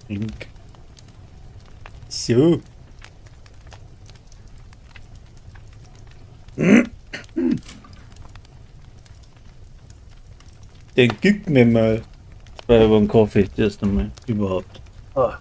Link. So. Den gibt mir mal bei über den Kaffee, das erste Mal überhaupt. Ah.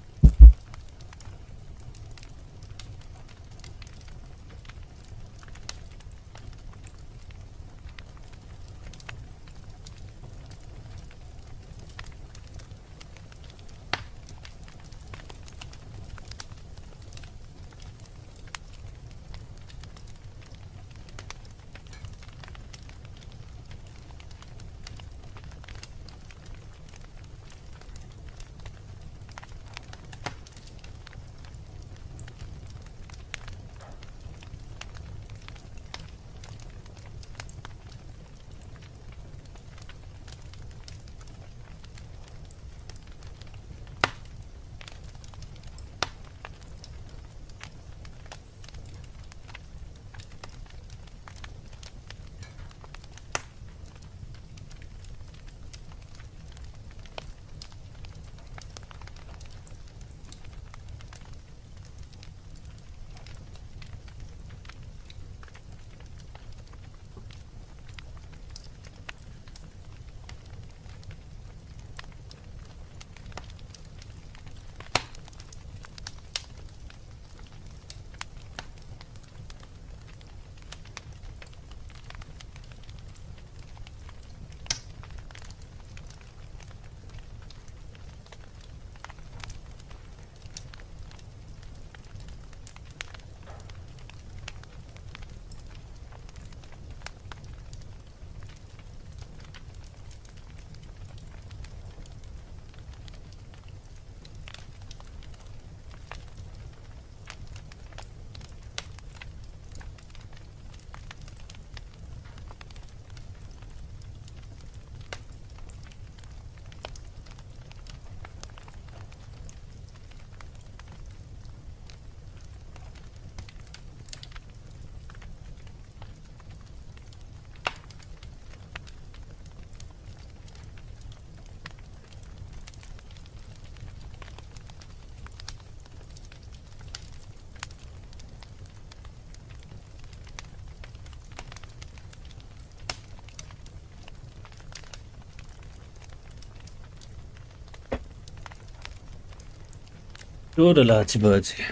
So, der Lazi-Bazi.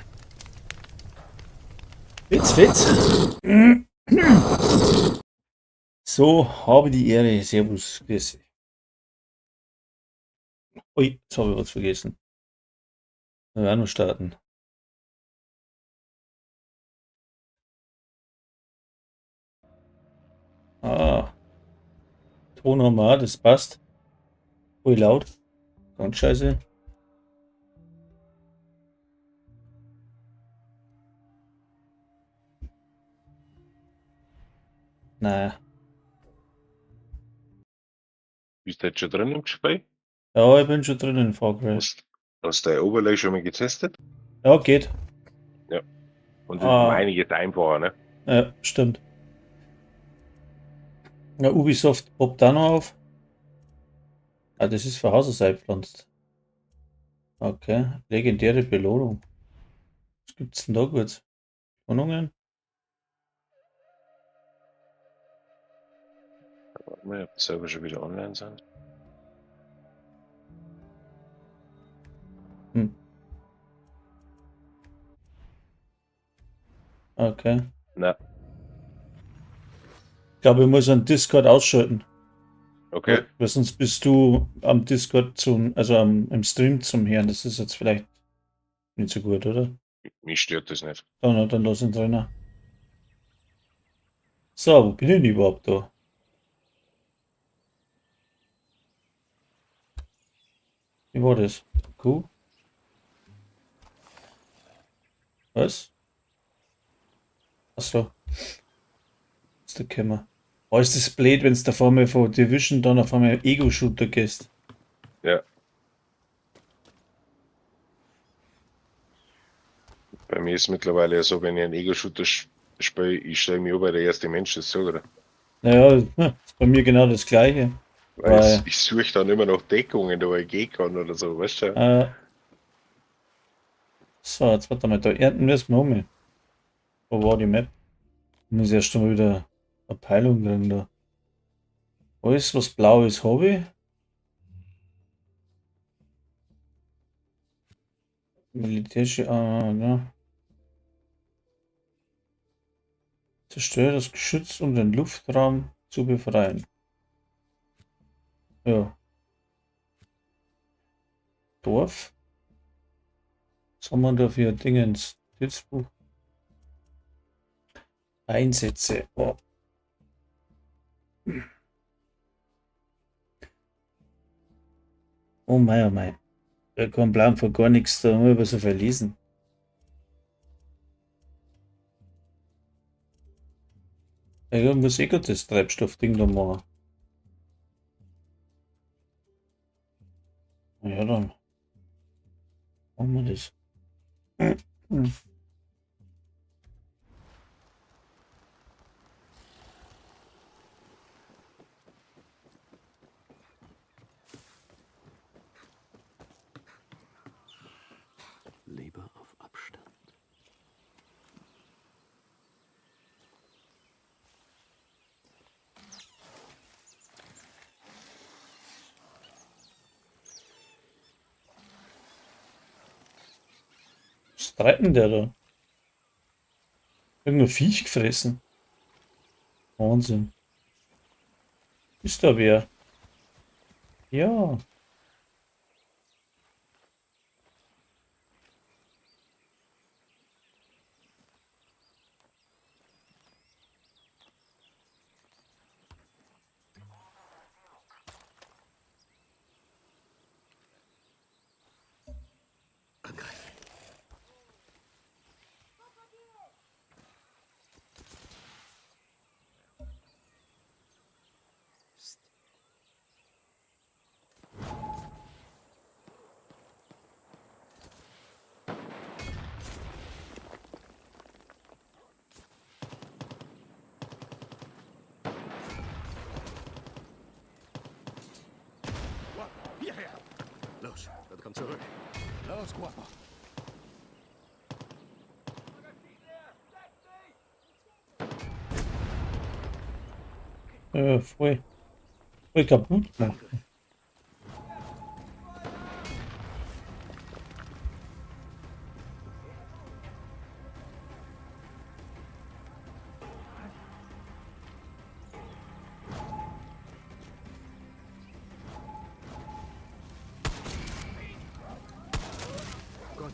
Fitz. So, habe die Ehre. Servus, grüß dich. Ui, jetzt habe ich was vergessen. Wir werden noch starten. Ah, Ton haben wir auch, das passt. Ui, laut. Ganz scheiße. Naja. Bist du jetzt schon drin im Gespräch? Ja, ich bin schon drin in Frankreich. Hast du dein Overlay schon mal getestet? Ja, geht. Und Ah. meine jetzt einfacher, ne? Ja, stimmt. Ja, Ubisoft poppt da noch auf. Ah, das ist für Hauserseite gepflanzt. Okay, legendäre Belohnung. Was gibt's denn da gut? Belohnungen? Warte mal, ob die Server schon wieder online sind. Okay. Na, Ich glaube, ich muss einen Discord ausschalten. okay. Weil sonst bist du am Discord im Stream zum Hören. Das ist jetzt vielleicht nicht so gut, oder? Mich stört das nicht. Dann lass ihn drin. So, wo bin ich denn überhaupt da? Wie war das? Q? Was? Achso. Ist der Kämmer. Oh, ist das blöd, wenn es da vor mir von Division dann auf einmal Ego-Shooter gehst. Ja. Bei mir ist es mittlerweile ja so, wenn ich einen Ego-Shooter spiele, ich stelle mich über der erste Mensch, das so, oder? Naja, ist bei mir genau das gleiche. Weil Weil, ich suche dann immer noch Deckungen, da wo ich gehen kann oder so, weißt du? so, jetzt warte mal, da ernten müssen wir um. Wo war die Map? Muss ich erst mal wieder eine Peilung kriegen da. Alles, was blau ist, habe ich. Militärische, ja. Zerstöre das Geschütz, um den Luftraum zu befreien. Ja. Dorf. Was haben wir da für Dingens? Notizbuch. Einsätze. Oh. Oh mein, oh mein. Ich habe keinen Plan von gar nichts, da muss ich aber so verlesen. Ich muss eh gerade das Treibstoffding da machen. Na ja, dann machen wir das. Hm. Lebe auf Abstand. Was treibt denn der da? Irgendein Viech gefressen. Wahnsinn. Ist da wer? Ja. Angreifen. Psst. Hierher! Los, dann komm zurück. Los, Guapo. Voll. Voll kaputt gemacht. Gott.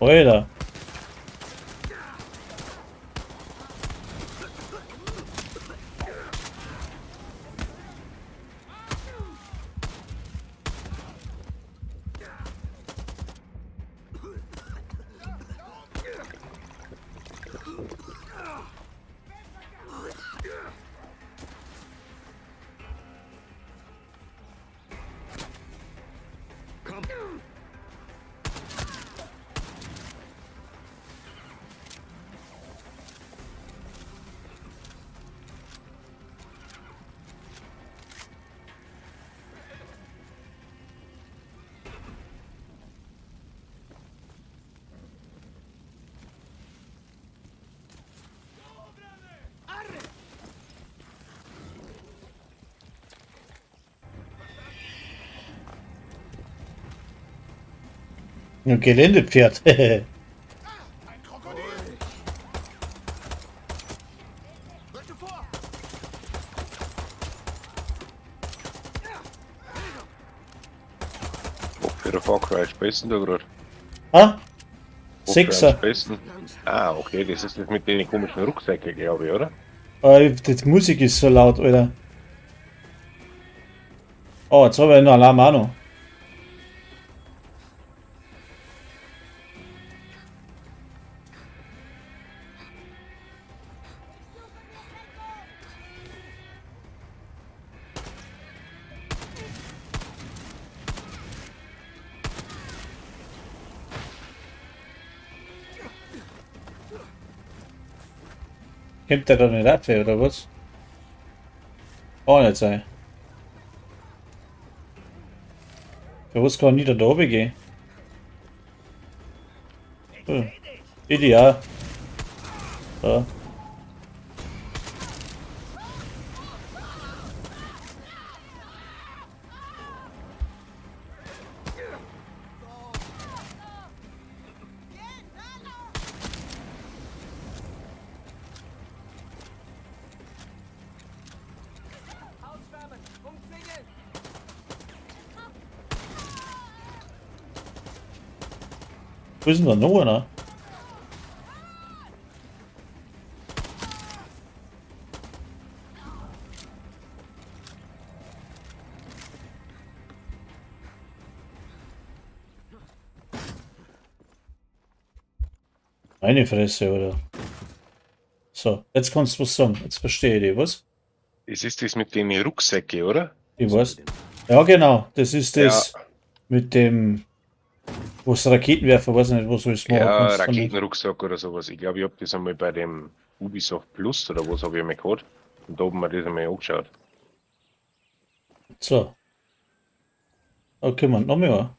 Alter. Komm. Ein Geländepferd. Ein Krokodil! Rücke vor! Was für ein Far Cry spielst du denn da gerade? Ah? Was für ein Sechser. spielst du denn? Ah, okay, das ist das mit den komischen Rucksäcken, glaube ich, oder? Die Musik ist so laut, Alter. Oh, jetzt habe ich noch Alarm auch noch. Kommt der da nicht ab, oder was? Kann nicht sein. Für was kann ich da oben gehen? Hm. Ideal. So. Wo ist denn da noch einer? Meine Fresse, oder? So, jetzt kannst du was sagen. Jetzt verstehe ich dich, was? Das ist das mit den Rucksäcke, oder? Ich weiß. Ja, genau. Das ist das Ja. mit dem, wo es Raketenwerfer, weiß ich nicht, was du es machen Ja, kannst. damit. Raketenrucksack oder sowas. Ich glaube, ich habe das einmal bei dem Ubisoft Plus oder was habe ich einmal gehabt. Und da haben wir das einmal angeschaut. So. Okay, man, noch mehr.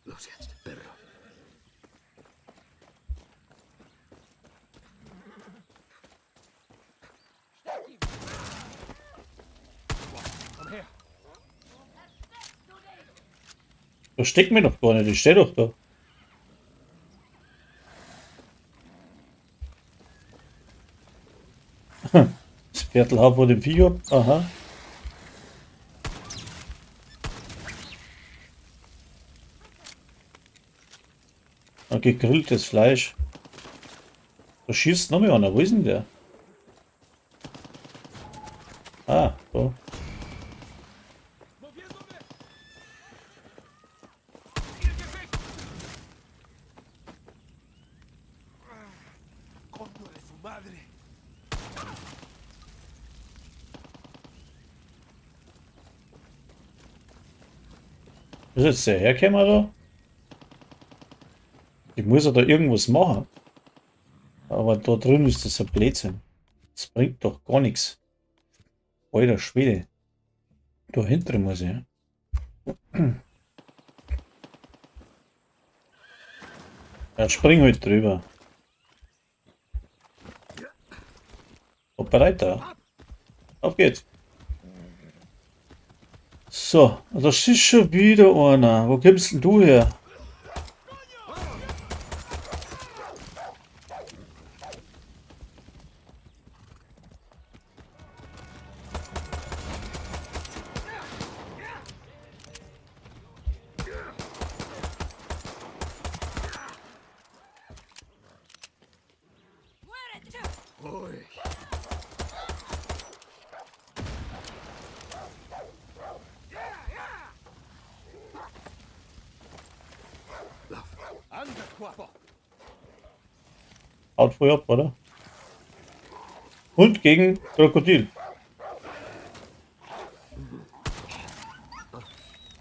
Los jetzt, Perro. Komm her. Versteck mich doch gar nicht, ich steh doch da. Das Viertelhaar vor dem Vieh ab. Aha. Ein gegrilltes Fleisch. Da schießt noch mehr einer. Wo ist denn der? Ah, so. Moviéndome. Ihr Gesicht. Coño de su madre. Ist jetzt der hergekommen da? Ich muss ja da irgendwas machen. Aber da drin ist das ein Blödsinn. Das bringt doch gar nichts. Alter Schwede. Da hinten muss ich. Ja, spring halt drüber. Operator. Auf geht's. So, da ist schon wieder einer. Wo kommst denn du her? Ruhig. Lauf. Anda, guapo. Haut voll ab, oder? Und gegen Krokodil.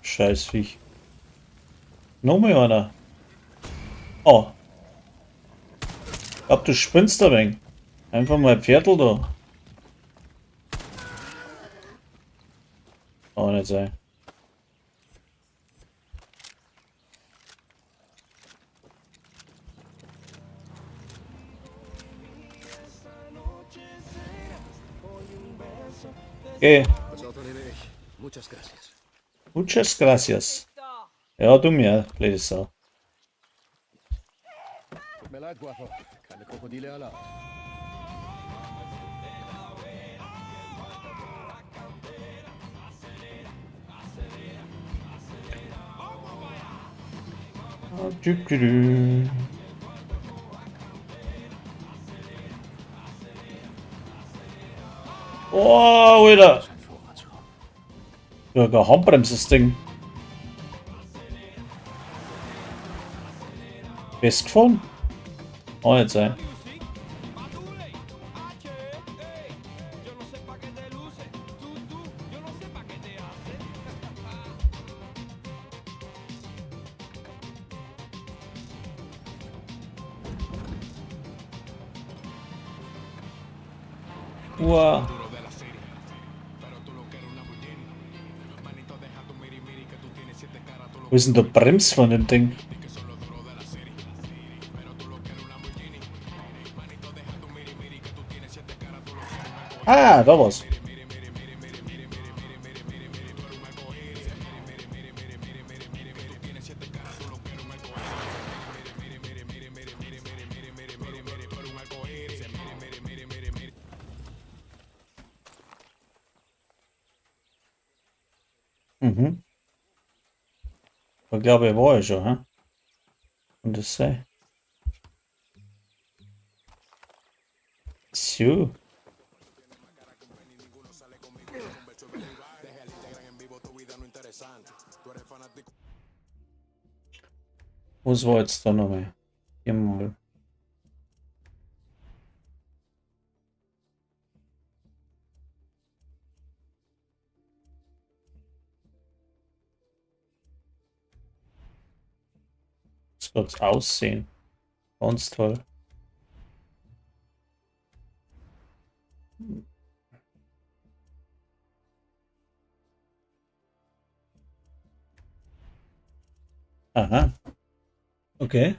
Scheiß Viech. Noch mal einer. Oh. Ich glaub, du spinnst da wenig. Einfach mal ein Viertel da. Kann nicht sein. Okay. Das Auto nehme ich. Muchas gracias. Muchas gracias. Ja, du mir, blöde Sau. Tut mir leid, Guapo. Keine Krokodile erlaubt. Oh, Alter. Ein Vorratsraum. Ja, gar Handbremse das Ding. Festgefahren? Kann nicht sein. Wow. Wo ist denn der Brems von dem Ding? Ah, da war's. Mhm. Ich glaube, er war ja schon, hä? Und das sei. So. Was war jetzt da nochmal? Mal. Das wird's aussehen. Ganz toll. Aha. Okay.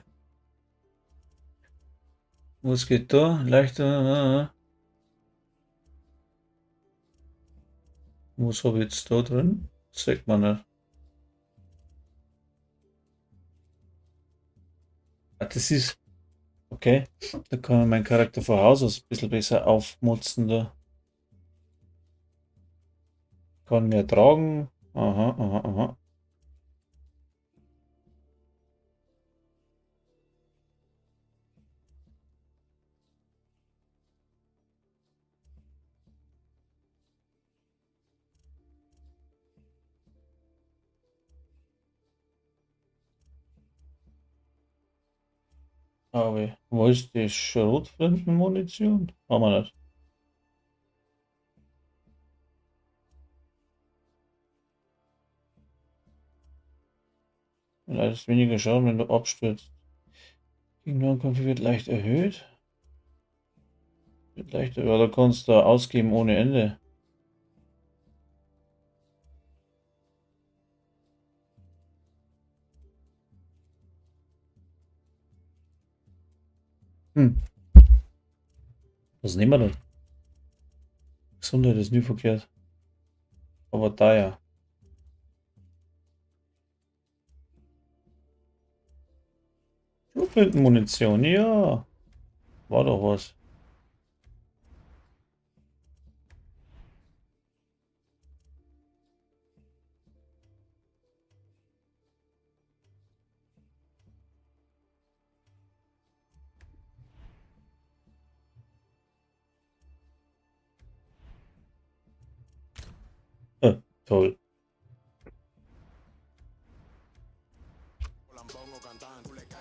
Was geht da? Leichter. Was habe ich jetzt da drin? Das sagt man nicht. Ah, das ist. Okay. Da kann man meinen Charakter von Haus aus ein bisschen besser aufmutzen da. Kann mehr tragen. Aha, aha, aha. Aber wo ist die Schrotflintenmunition? Haben wir nicht. Leider ist weniger Schaden, wenn du abstürzt. Gegnernkampf wird leicht erhöht. Wird leicht, ja, da kannst du ausgeben ohne Ende. Hm. Was nehmen wir denn? Gesundheit ist nie verkehrt. Aber da ja. Schrotflintenmunition, ja. War doch was. Toll.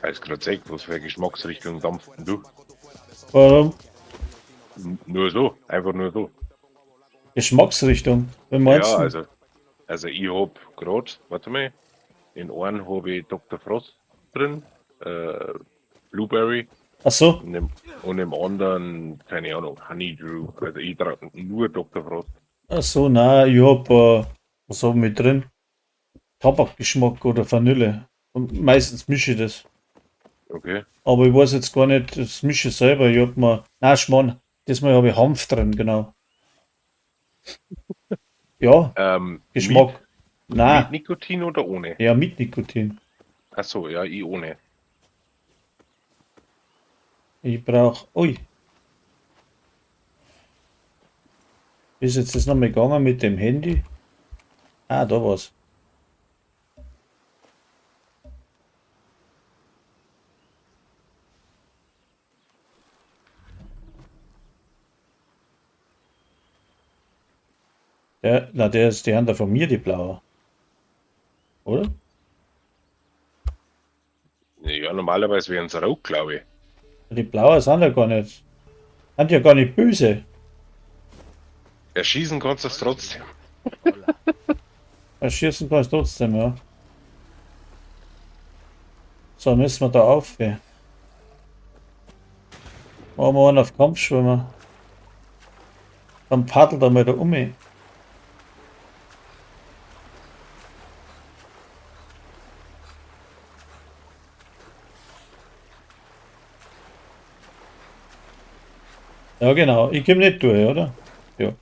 Als gerade gesagt, was für eine Geschmacksrichtung dampft denn du? Warum? Nur so, einfach nur so. Geschmacksrichtung. Wen meinst Ja, du? also ich hab grad, warte mal, in einem habe ich Dr. Frost drin, Blueberry Ach so. und im anderen, keine Ahnung, Honeydew. Also ich trage nur Dr. Frost. Ach so, nein, ich hab, was hab ich mit drin? Tabakgeschmack oder Vanille. Und meistens mische ich das. Okay. Aber ich weiß jetzt gar nicht, das mische ich selber. Ich hab mir, nein, Schmarrn, diesmal habe ich Hanf drin, genau. Ja, Geschmack. Mit Nein, Nikotin oder ohne? ja, mit Nikotin. Achso, ja, ich ohne. Ich brauch, ui. Wie ist jetzt das nochmal gegangen mit dem Handy? Ah, da war's. Der ist, die haben da von mir, die blaue. Oder? Ja, normalerweise wären es rot, glaube ich. Die blaue sind ja gar nicht. Sind ja gar nicht böse. Erschießen kannst du es trotzdem. Schießen kannst du trotzdem, ja. So, müssen wir da auf. Machen wir einen auf Kampfschwimmer. Dann paddelt er mal da um. Ja, genau. Ich komme nicht durch, oder? Ja.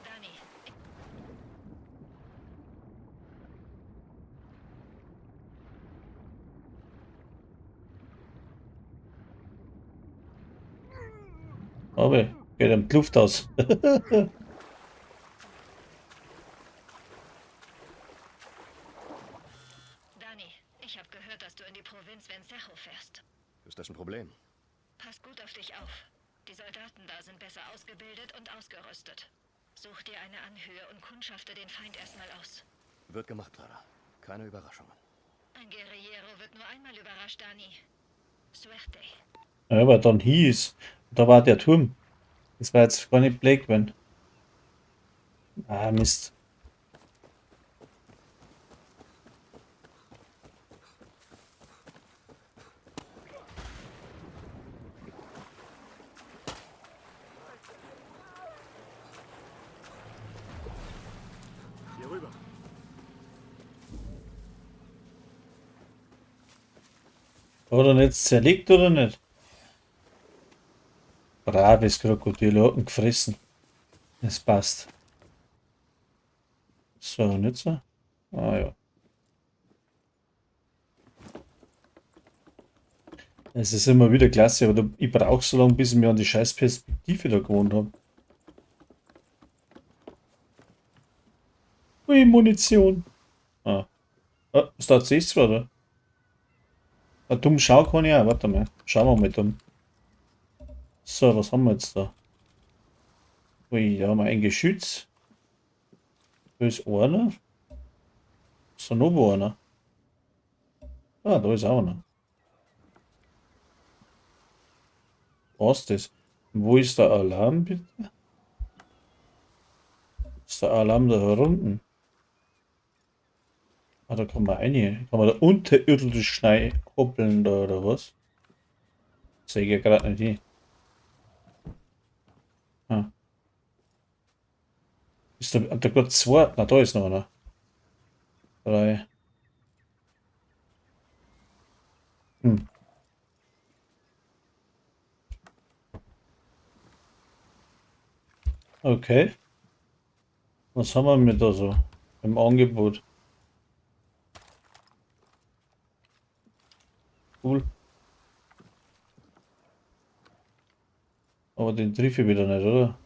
Dani, Aber geht ihm die Luft aus. Dani, ich habe gehört, dass du in die Provinz Vencejo fährst. Ist das ein Problem? Pass gut auf dich auf. Die Soldaten da sind besser ausgebildet und ausgerüstet. Such dir eine Anhöhe und kundschafte den Feind erstmal aus. Wird gemacht, Clara. Keine Überraschungen. Ein Guerillero wird nur einmal überrascht, Dani. Suerte. Ja, aber dann hieß, da war der Turm. Das war jetzt gar nicht Blake, wenn. Ah, Mist. Hier rüber. Hat er nicht zerlegt oder nicht? Braves Krokodil, hat ihn gefressen. Es passt. So, nicht so? Ah ja. Es ist immer wieder klasse, aber ich brauche so lange, bis ich mir an die scheiß Perspektive da gewohnt habe. Ui, Munition. Ah. Ah, startet es gerade? Ah, dumm schauen kann ich auch. Warte mal. Schauen wir mal dumm. So, was haben wir jetzt da? Ui, da haben wir ein Geschütz. Da ist einer. Ist da noch wo einer? Ah, da ist auch einer. Was ist das? Wo ist der Alarm bitte? Ist der Alarm da herunten? Ah, da kann man rein. Kann man da unterirdisch rein hoppeln da oder was? Sehe ich ja gerade nicht hin. Ah. Ist da gerade zwei? Na, da ist noch einer. Drei. Hm. Okay. Was haben wir mit da so im Angebot? Cool. Aber den triff ich wieder nicht, oder?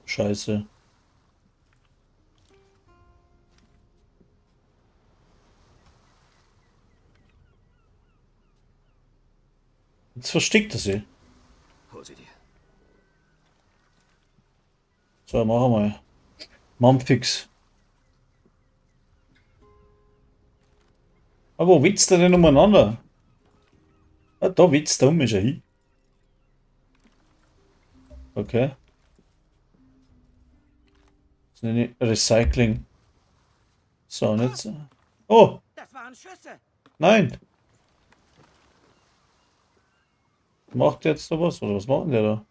Scheiße. Jetzt versteckt er sich. Hol sie dir. So, machen wir mal. Mannfix. Aber wo witzt er denn umeinander? Ah, da witzt er ist er hin. Okay. Das nenne ich Recycling. So, nicht so. Oh, Das waren Schüsse. nein. Macht der jetzt da was? Oder was macht denn der da?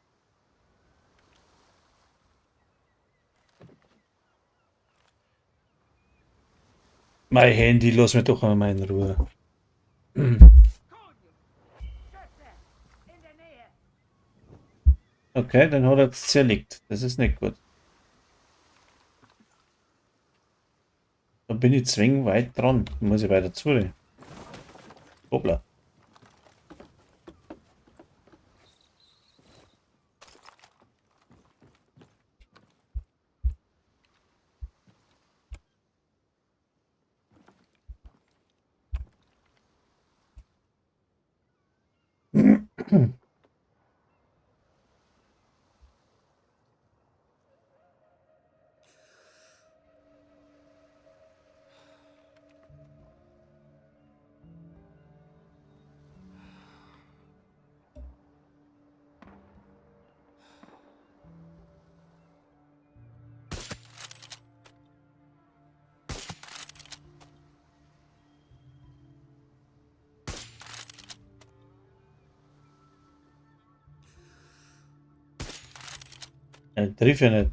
Mein Handy, lass mich doch einmal in Ruhe. Schüsse. In der Nähe. Okay, dann hat er jetzt zerlegt. Das ist nicht gut. Da bin ich zwingend weit dran. Da muss ich weiter zu. Hoppla. Triff ja nicht.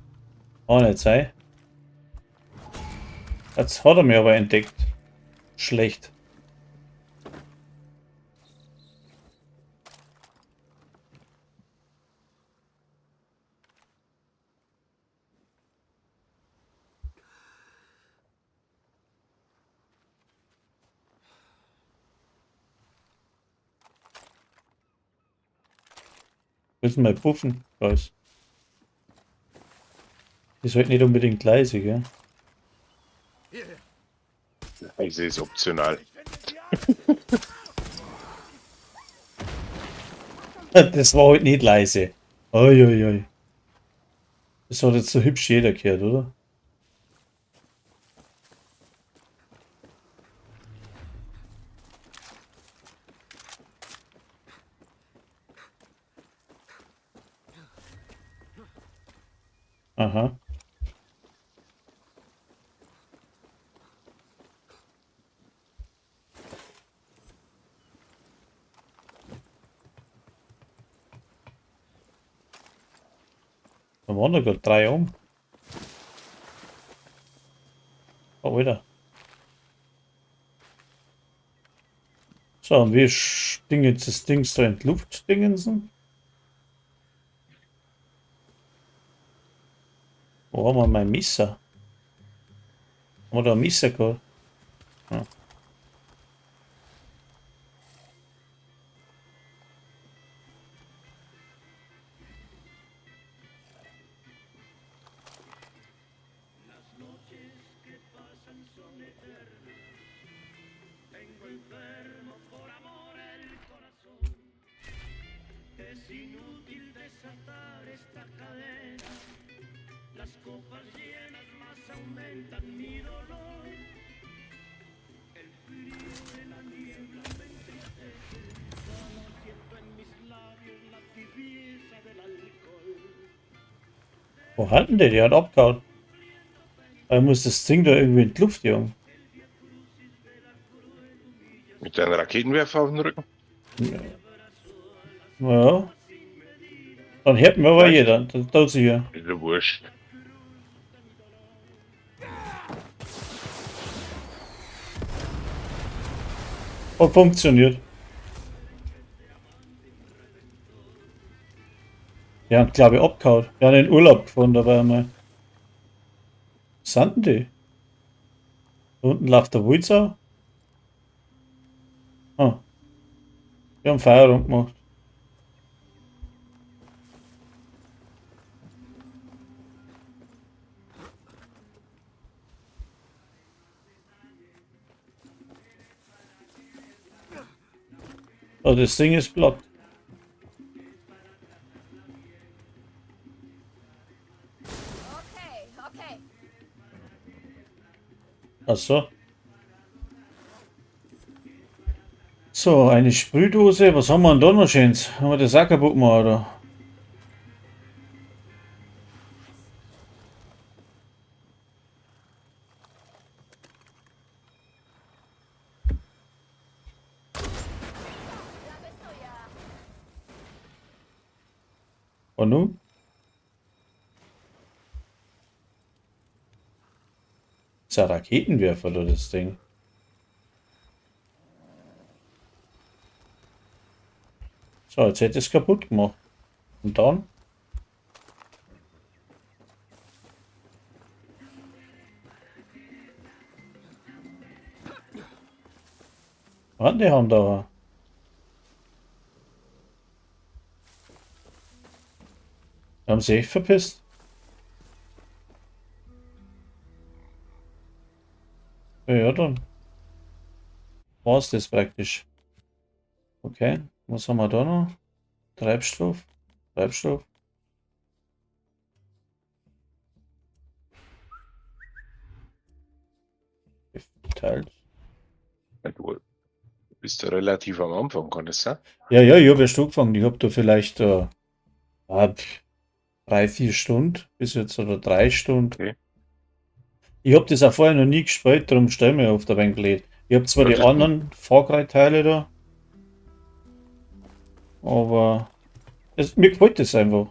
Kann nicht sein. Jetzt hat er mich aber entdeckt. Schlecht. Müssen wir puffen, weiß. Ist halt nicht unbedingt leise, gell? Ich sehe es optional. Das war halt nicht leise. Uiuiui. Das hat jetzt so hübsch jeder gehört, oder? Aha. Da waren da gerade 3 um. Oh, wieder. So, und wie stingt jetzt das Ding da in die Luft dingensen? Wo haben wir mein Messer? Haben wir da ein Messer gehabt? Ja. Wo halten die? Die hat abgehauen. Er muss das Ding da irgendwie in die Luft jagen. Mit einem Raketenwerfer auf dem Rücken. Ja. Dann hört mir aber jeder. Das tut sich ja. Ist ja wurscht. Hat funktioniert. Die haben, glaube ich, abgehauen. Die haben in Urlaub gefahren dabei einmal. Was sind denn die? Da unten läuft der Wulzau. Ah. Die haben Feierabend gemacht. Oh, das Ding ist platt. Okay, okay. Ach so. So, eine Sprühdose. Was haben wir denn da noch schönes? Haben wir das auch kaputt gemacht, oder? Und nun? Das ist ein Raketenwerfer, oder das Ding? So, jetzt hätte ich es kaputt gemacht. Und dann? Was die haben da? Haben sie echt verpisst? Ja, dann war es das praktisch. Okay, was haben wir da noch? Treibstoff. Treibstoff. Geteilt. Du bist ja relativ am Anfang, kann das sein? Ja, ja, ich habe erst angefangen. Ich habe da vielleicht 3-4 Stunden bis jetzt oder 3 Stunden. Okay. Ich habe das auch vorher noch nie gespielt, darum stelle ich mir auf der Bank gelegt. Ich habe zwar die Das ist gut. anderen Far Cry Teile da, aber mir gefällt das einfach.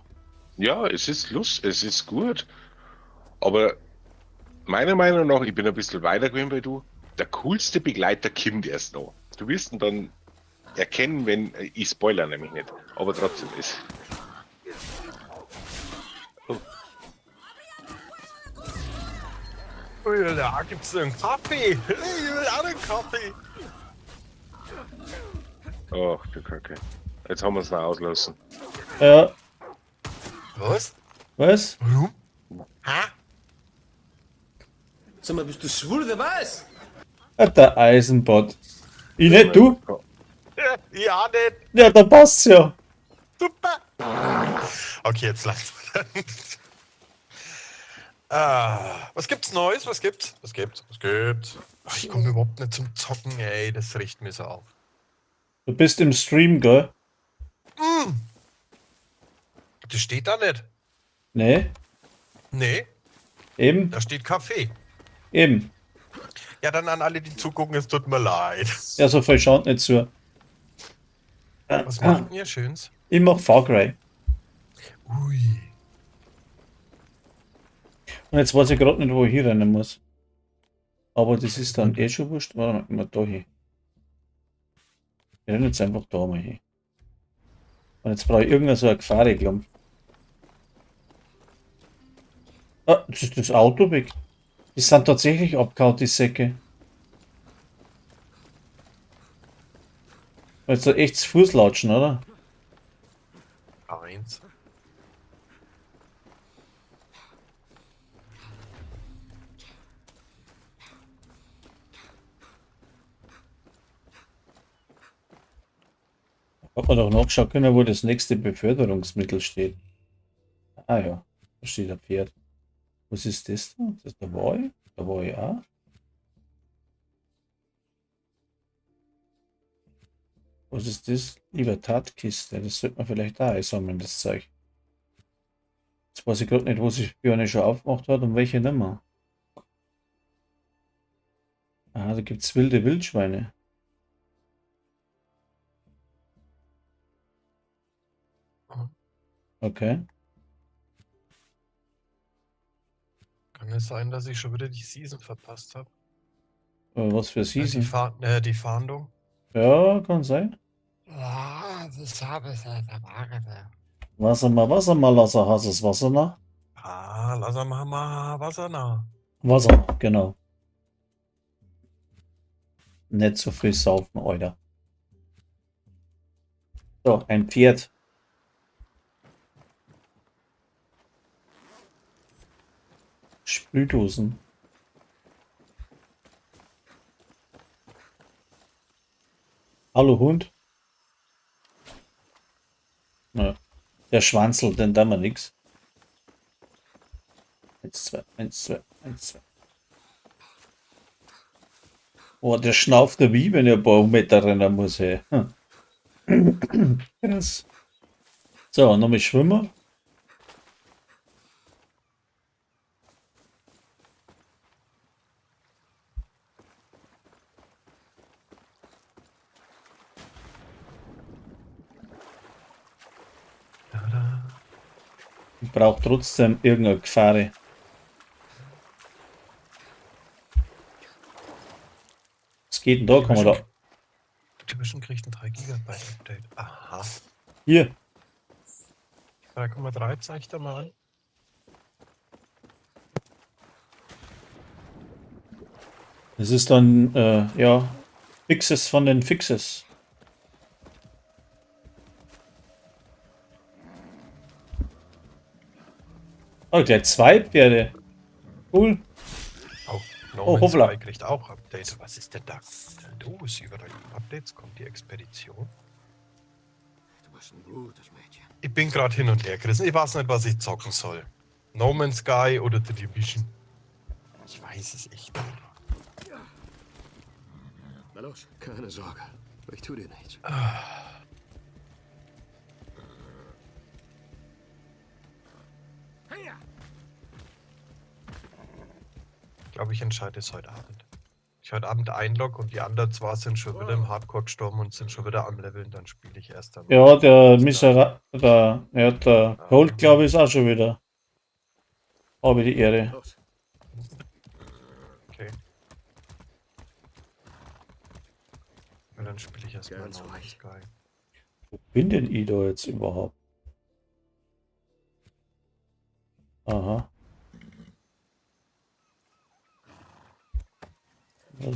Ja, es ist Lust, es ist gut. Aber meiner Meinung nach, ich bin ein bisschen weiter gewesen wie du, der coolste Begleiter kommt erst noch. Du wirst ihn dann erkennen, wenn, ich spoiler nämlich nicht, aber trotzdem ist. Da gibt's einen Kaffee. Ich will auch einen Kaffee. Ach, du Kacke. Jetzt haben wir es noch auslassen. Ja, Was? was? Warum? Hä? Sag mal, bist du schwul oder was? Ah, der Eisenbot. Ich nicht, du? Ja, nicht. Ja, da passt's ja. Super. Okay, jetzt langsam. Was gibt's Neues? Was gibt's? Was gibt's? Was gibt's? Ach, ich komme überhaupt nicht zum Zocken, ey. Das riecht mir so auf. Du bist im Stream, gell? Das steht da nicht. Nee, Nee, eben, da steht Kaffee. eben. Ja, dann an alle, die zugucken, es tut mir leid. Ja, so viel schaut nicht zu. Was macht ihr Schönes? Ich mach Far Cry. Ui. Und jetzt weiß ich gerade nicht, wo ich hier rennen muss. Aber das ist dann eh schon wurscht. Warte mal, da hin. Ich renne jetzt einfach da mal hin. Und jetzt brauche ich irgendeine so eine Gefahrregelung. Ah, das ist das Auto weg. Die sind tatsächlich abgehauen, die Säcke. Jetzt da echt zu Fuß latschen, oder? Eins. Hat man doch nachschauen können, wo das nächste Beförderungsmittel steht. Ah ja, da steht ein Pferd. Was ist das da? Das ist der Wal? Der Wal auch? Was ist das? Libertatkiste. Das sollte man vielleicht auch einsammeln, das Zeug. Jetzt weiß ich gerade nicht, wo sich Björn schon aufgemacht hat und welche nicht mehr. Ah, da gibt es wilde Wildschweine. Okay. Kann es sein, dass ich schon wieder die Season verpasst habe? Was für Season? Die Fahndung? Ja, kann sein. Ja, das habe ich seit der Waage. Wasser mal, Lasser, Hasses, Wasser nach. Ah, lass mal Wasser nach. Wasser, genau. Nicht so viel saufen, Alter. So, ein Pferd. Sprühdosen. Hallo Hund. Ja. Der Schwanzel, denn da mal nix. 1, 2, 1, 2, 1, 2. Oh, der schnauft der wie, wenn er ein paar Meter rennen muss, hey. Krass. So, nochmal schwimmen. Ich brauche trotzdem irgendeine Gefahr. Was geht denn da? Kann man da. Division kriegt ein 3 GB Update. Aha. Hier. 3,3 zeigt er mal an. Das ist dann, ja, Fixes von den Fixes. Oh, der 2 Pferde. Cool. Oh, No Oh, Man's hoppla. Sky kriegt auch Updates. Was ist denn da los? Überall Updates kommt die Expedition. Du bist ein gutes Mädchen. Ich bin gerade hin und her gerissen. Ich weiß nicht, was ich zocken soll. No Man's Sky oder The Division. Ich weiß es echt nicht. Na los, keine Sorge. Ich tu dir nichts. Ich glaube, ich entscheide es heute Abend. ich heute Abend einlogge und die anderen zwei sind schon wieder im Hardcore gestorben und sind schon wieder am Leveln, dann spiele ich erst einmal. Ja, der Colt, glaube ich, ist auch schon wieder. Habe ich die Ehre. Los. Okay. Und dann spiele ich erstmal Ganz No Man's ruhig. Sky. Wo bin denn ich da jetzt überhaupt? Aha. Ja,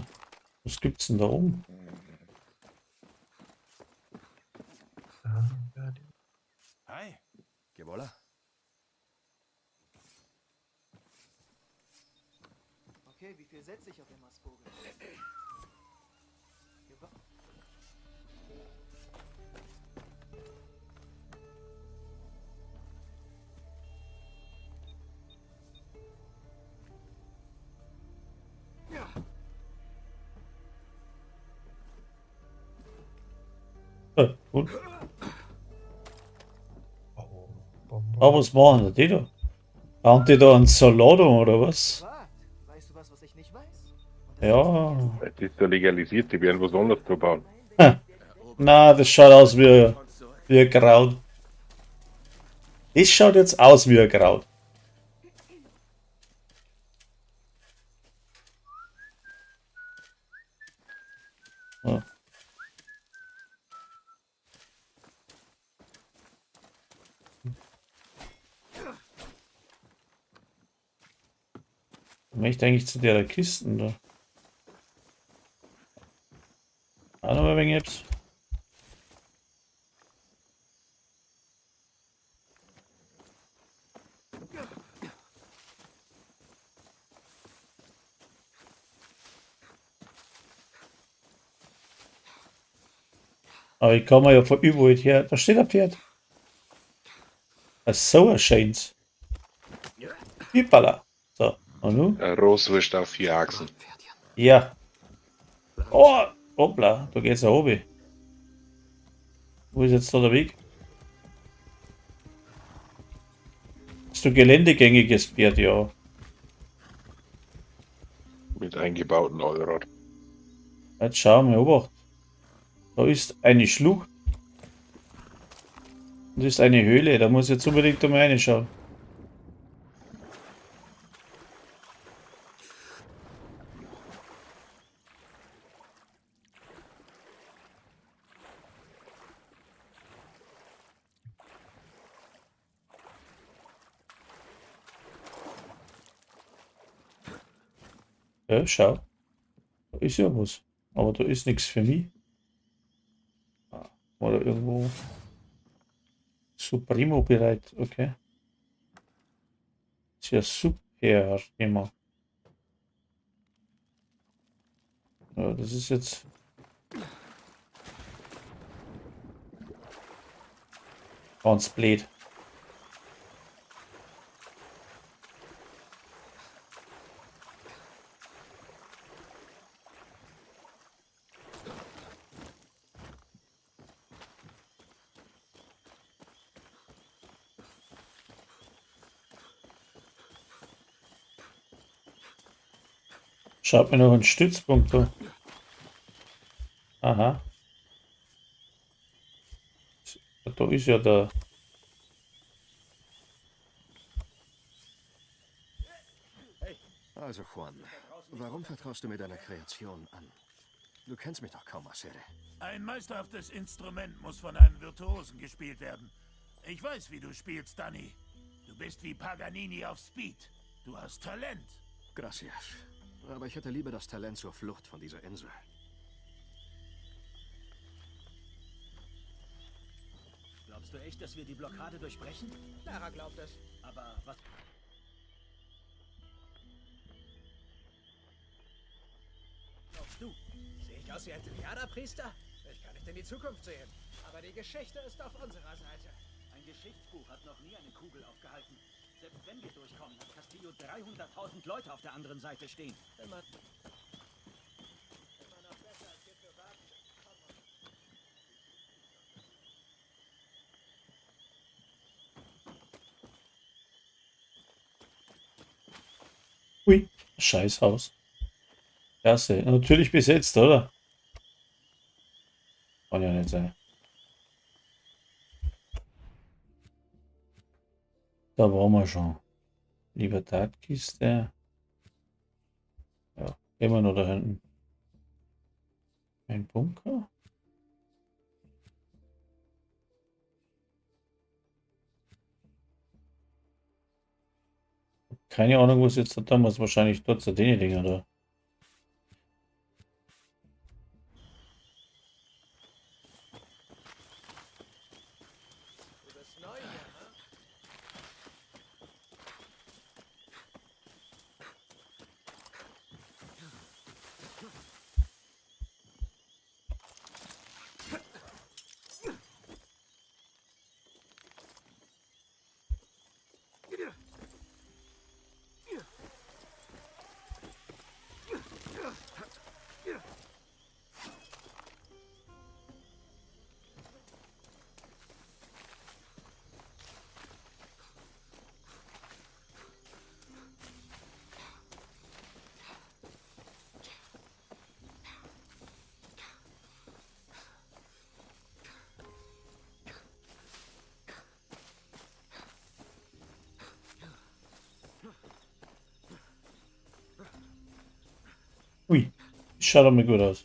was gibt's denn da oben? Hi. Que voilà. Okay, wie viel setze ich auf den Mastvogel? Gut. Oh, Aber was machen die da? Haben die da einen Saladum oder was? Wart, weißt du was ich nicht weiß? Und das Ja. Das ist ja legalisiert, die werden was anderes da bauen. Na, das schaut aus wie ein Kraut. Das schaut jetzt aus wie ein Kraut. Ja. Ich möchte eigentlich zu der Kisten da. Auch noch mal wegen jetzt. Aber ich kann mir ja von überall her. Da steht ein Pferd. So erscheint's. Hippala. So, und nun? Ein Rosswurst auf 4 Achsen. Pferdchen. Ja. Oh, hoppla, da geht's ja oben. Wo ist jetzt da der Weg? Ist du geländegängiges Pferd, ja. Mit eingebauten Allrad. Jetzt schauen wir, obacht. Da ist eine Schlucht. Und da ist eine Höhle, da muss ich jetzt unbedingt einmal reinschauen. Ja, schau. Da ist ja was. Aber da ist nichts für mich. Oder irgendwo. Supremo bereit, okay. Ist ja super immer. Ja, das ist jetzt. Ganz blöd. Schaut mir noch einen Stützpunkt da. Aha. Da ist ja der. Also Juan, warum vertraust du mir deiner Kreation an? Du kennst mich doch kaum, Marcel. Ein meisterhaftes Instrument muss von einem Virtuosen gespielt werden. Ich weiß, wie du spielst, Danny. Du bist wie Paganini auf Speed. Du hast Talent. Gracias. Aber ich hätte lieber das Talent zur Flucht von dieser Insel. Glaubst du echt, dass wir die Blockade durchbrechen? Clara glaubt es. Aber was... Glaubst du? Sehe ich aus wie ein Triada-Priester? Ich kann nicht in die Zukunft sehen. Aber die Geschichte ist auf unserer Seite. Ein Geschichtsbuch hat noch nie eine Kugel aufgehalten. Selbst wenn wir durchkommen, hat Castillo 300.000 Leute auf der anderen Seite stehen. Immer noch besser, als wir für warten. Ui, Scheißhaus. Klasse. Natürlich besetzt, oder? Kann ja nicht sein. Da waren wir schon. Libertatkiste. Ja, gehen wir noch da hinten. Ein Bunker. Keine Ahnung, was jetzt da damals wahrscheinlich dort zu den Dinger da. Du bist neu hier, ne? Ui, das schaut aber gut aus.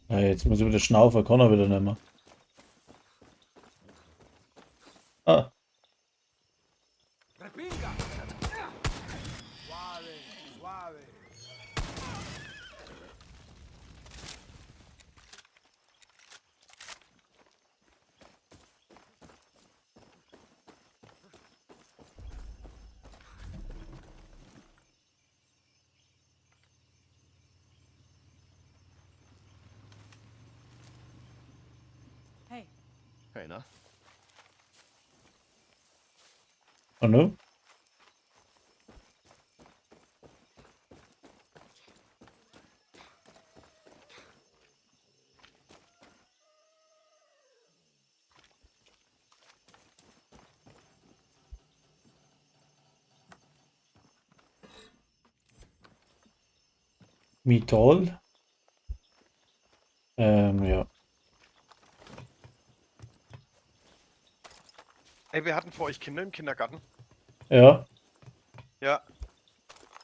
Ah, jetzt muss ich wieder schnaufen, kann er wieder nicht mehr. Ah, Repinga! Suave, suave. Hey, Hey, na? hallo? Metall. Ja. Ey, wir hatten vor euch Kinder im Kindergarten. Ja. Ja.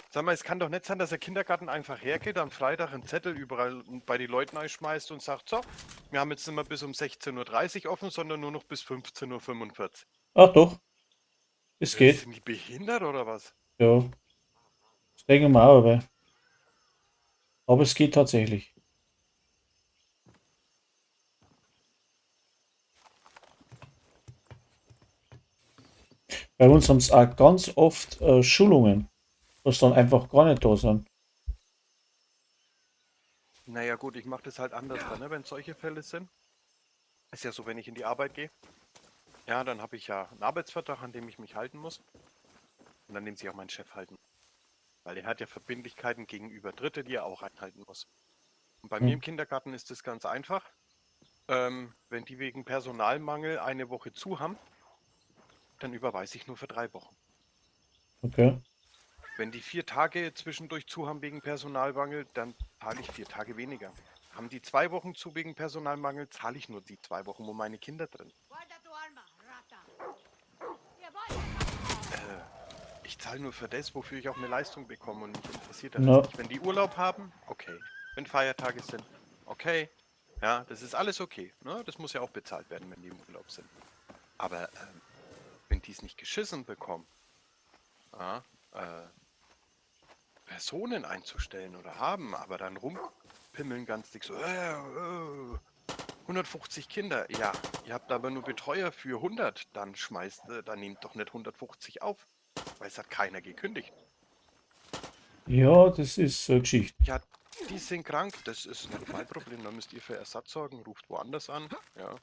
Sag mal, es kann doch nicht sein, dass der Kindergarten einfach hergeht, am Freitag einen Zettel überall bei den Leuten einschmeißt und sagt, so, wir haben jetzt nicht mehr bis um 16:30 Uhr offen, sondern nur noch bis 15:45 Uhr. Ach doch. Es geht. Sind die behindert oder was? Ja. Das denken wir auch, aber es geht tatsächlich. Bei uns haben es auch ganz oft Schulungen, was dann einfach gar nicht da sind. Naja gut, ich mache das halt anders, dann, ne, wenn solche Fälle sind. Ist ja so, wenn ich in die Arbeit gehe. Ja, dann habe ich ja einen Arbeitsvertrag, an dem ich mich halten muss. Und dann nimmt sich auch mein Chef halten. Weil er hat ja Verbindlichkeiten gegenüber Dritte, die er auch einhalten muss. Und bei mir im Kindergarten ist das ganz einfach. Wenn die wegen Personalmangel eine Woche zu haben, dann überweise ich nur für 3 Wochen. Okay. Wenn die 4 Tage zwischendurch zu haben wegen Personalmangel, dann zahle ich 4 Tage weniger. Haben die 2 Wochen zu wegen Personalmangel, zahle ich nur die 2 Wochen, wo meine Kinder drin. Ich zahle nur für das, wofür ich auch eine Leistung bekomme und mich interessiert das Ja. nicht. Wenn die Urlaub haben, okay. Wenn Feiertage sind, okay. Ja, das ist alles okay. Ne? Das muss ja auch bezahlt werden, wenn die im Urlaub sind. Aber wenn die es nicht geschissen bekommen, ja, Personen einzustellen oder haben, aber dann rumpimmeln ganz dick so, 150 Kinder, ja, ihr habt aber nur Betreuer für 100, dann dann nehmt doch nicht 150 auf, weil es hat keiner gekündigt. Ja, das ist so eine Geschichte. Ja, die sind krank, das ist nicht mein Problem, dann müsst ihr für Ersatz sorgen, ruft woanders an, ja.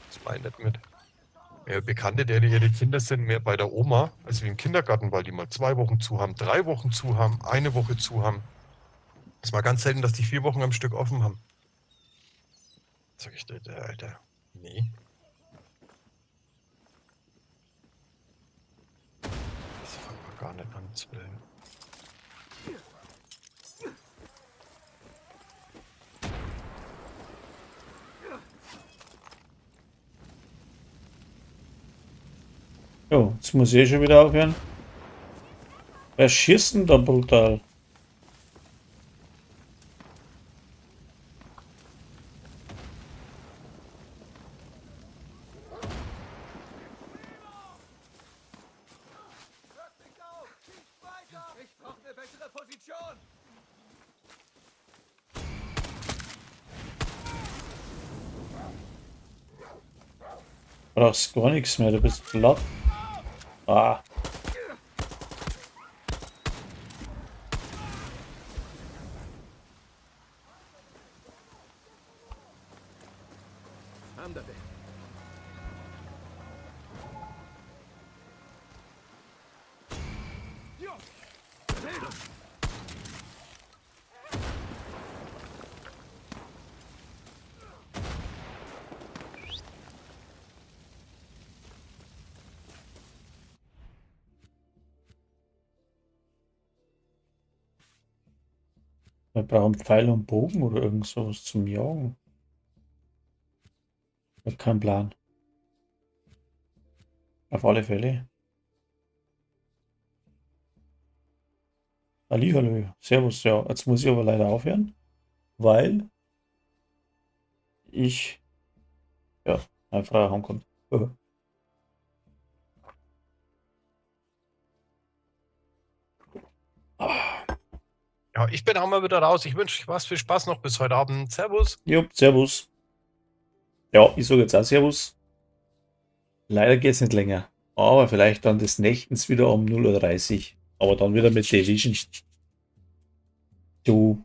Das meine ich nicht mit. Ja, Bekannte, die ihre Kinder sind mehr bei der Oma als wie im Kindergarten, weil die mal 2 Wochen zu haben, 3 Wochen zu haben, eine Woche zu haben. Es war ganz selten, dass die 4 Wochen am Stück offen haben. Sag ich dir, Alter, nee. gar nicht anzwillen. Jo, jetzt muss ich schon wieder aufhören. Wer schießt denn da brutal? Ich brauche eine bessere Position. Brauchst gar nichts mehr, du bist platt. Ah. Andere. Wir brauchen Pfeil und Bogen oder irgend sowas zum Jagen. Ich hab keinen Plan. Auf alle Fälle. Hallihallo, servus, ja, jetzt muss ich aber leider aufhören, weil ich, ja, meine Frau heimkommt. Ja, ich bin auch mal wieder raus. Ich wünsche euch was viel Spaß noch bis heute Abend. Servus. Jo, servus. Ja, ich sage jetzt auch servus. Leider geht es nicht länger, aber vielleicht dann des Nächtens wieder um 0:30 Uhr, aber dann wieder mit Division. Du.